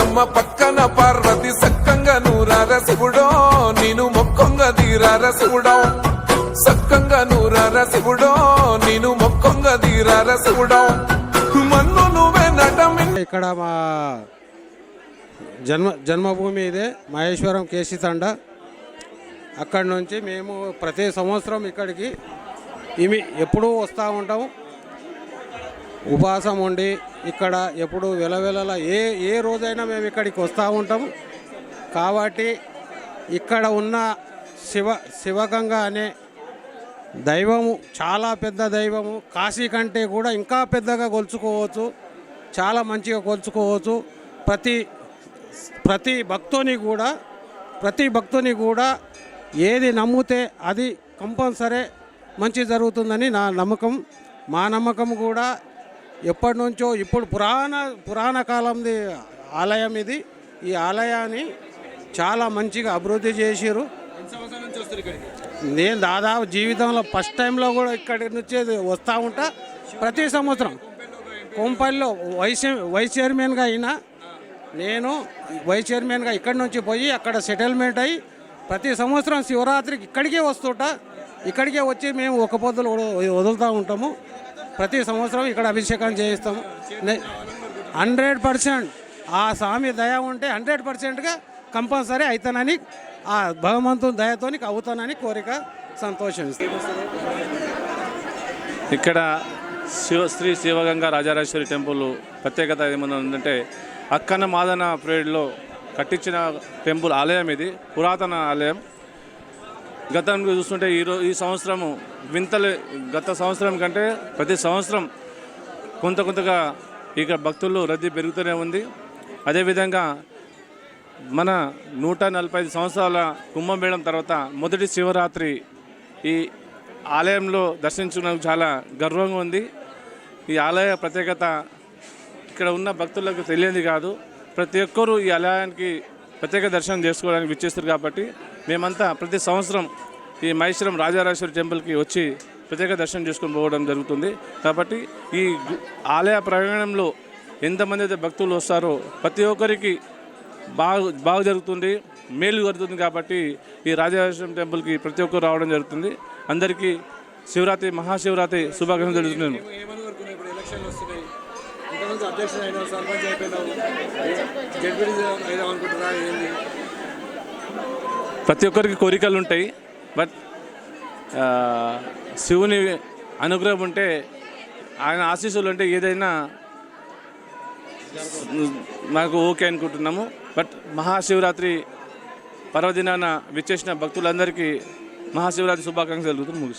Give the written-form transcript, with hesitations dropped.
శివనమ్మ పక్కన పార్వతి సక్కంగా నూరార శివుడో నేను మొక్కంగా తీరార శివుడో సక్కంగా నూరార శివుడో నేను మొక్కంగా తీరార శివుడో మన్ను నువ్వే నటమి. ఇక్కడ మా జన్మభూమి ఇదే మహేశ్వరం కేశితండ. అక్కడి నుంచి మేము ప్రతి సంవత్సరం ఇక్కడికి ఎప్పుడూ వస్తూ ఉంటాము. ఉపవాసం ఉండి ఇక్కడ ఎప్పుడు వెలవెలలా ఏ రోజైనా మేము ఇక్కడికి వస్తూ ఉంటాము. కాబట్టి ఇక్కడ ఉన్న శివగంగ అనే దైవము చాలా పెద్ద దైవము. కాశీ కంటే కూడా ఇంకా పెద్దగా కొలుచుకోవచ్చు, చాలా మంచిగా కొలుచుకోవచ్చు. ప్రతి భక్తుని కూడా ఏది నమ్మితే అది కంపల్సరీ మంచి జరుగుతుందని నా నమ్మకం. మా నమ్మకం కూడా ఎప్పటి నుంచో, ఇప్పుడు పురాణ కాలంది ఆలయం ఇది. ఈ ఆలయాన్ని చాలా మంచిగా అభివృద్ధి చేసిరు. నేను దాదాపు జీవితంలో ఫస్ట్ టైంలో కూడా ఇక్కడి నుంచి వస్తూ ఉంటా. ప్రతి సంవత్సరం కొంపల్లిలో వైస్ చైర్మన్గా అయినా నేను వైస్ చైర్మన్గా ఇక్కడి నుంచి పోయి అక్కడ సెటిల్మెంట్ అయ్యి ప్రతి సంవత్సరం శివరాత్రికి ఇక్కడికే వస్తుంటా. ఇక్కడికే వచ్చి మేము ఒక పొద్దులు వదులుతూ ఉంటాము. ప్రతి సంవత్సరం ఇక్కడ అభిషేకం చేయిస్తాము. 100% ఆ స్వామి దయ ఉంటే 100%గా కంపల్సరీ అవుతానని, ఆ భగవంతుని దయతోని అవుతానని కోరిక, సంతోషిస్తాం. ఇక్కడ శ్రీ శివగంగా రాజరాజేశ్వరి టెంపుల్ ప్రత్యేకత ఏమన్నా ఉందంటే, అక్కన్న మాదన పీరియడ్లో కట్టించిన టెంపుల్ ఆలయం ఇది. పురాతన ఆలయం. గతంలో చూస్తుంటే ఈ సంవత్సరము వింతలు, గత సంవత్సరం కంటే ప్రతి సంవత్సరం కొంతగా ఇక భక్తులు రద్దీ పెరుగుతూనే ఉంది. అదేవిధంగా మన 145 సంవత్సరాల కుంభమేళం తర్వాత మొదటి శివరాత్రి ఈ ఆలయంలో దర్శించుకున్నది చాలా గర్వంగా ఉంది. ఈ ఆలయ ప్రత్యేకత ఇక్కడ ఉన్న భక్తులకు తెలియదు కాదు. ప్రతి ఒక్కరూ ఈ ఆలయానికి ప్రత్యేక దర్శనం చేసుకోవడానికి విచ్చేస్తారు. కాబట్టి మేమంతా ప్రతి సంవత్సరం ఈ మహేశ్వరం రాజరాజేశ్వరి టెంపుల్కి వచ్చి ప్రత్యేక దర్శనం చేసుకొని పోవడం జరుగుతుంది. కాబట్టి ఈ ఆలయ ప్రయాణంలో ఎంతమంది అయితే భక్తులు వస్తారో ప్రతి ఒక్కరికి బాగా జరుగుతుంది, మేలు జరుగుతుంది. కాబట్టి ఈ రాజరాజేశ్వరి టెంపుల్కి ప్రతి ఒక్కరు రావడం జరుగుతుంది. అందరికీ శివరాత్రి, మహాశివరాత్రి శుభాకాంక్షలు తెలుపుతున్నాను. ప్రతి ఒక్కరికి కోరికలు ఉంటాయి. బట్ శివుని అనుగ్రహం ఉంటే, ఆయన ఆశీస్సులు ఉంటే ఏదైనా మాకు ఓకే అనుకుంటున్నాము. బట్ మహాశివరాత్రి పర్వదినాన విచ్చేసిన భక్తులందరికీ మహాశివరాత్రి శుభాకాంక్షలు ముగిస్తున్నాను.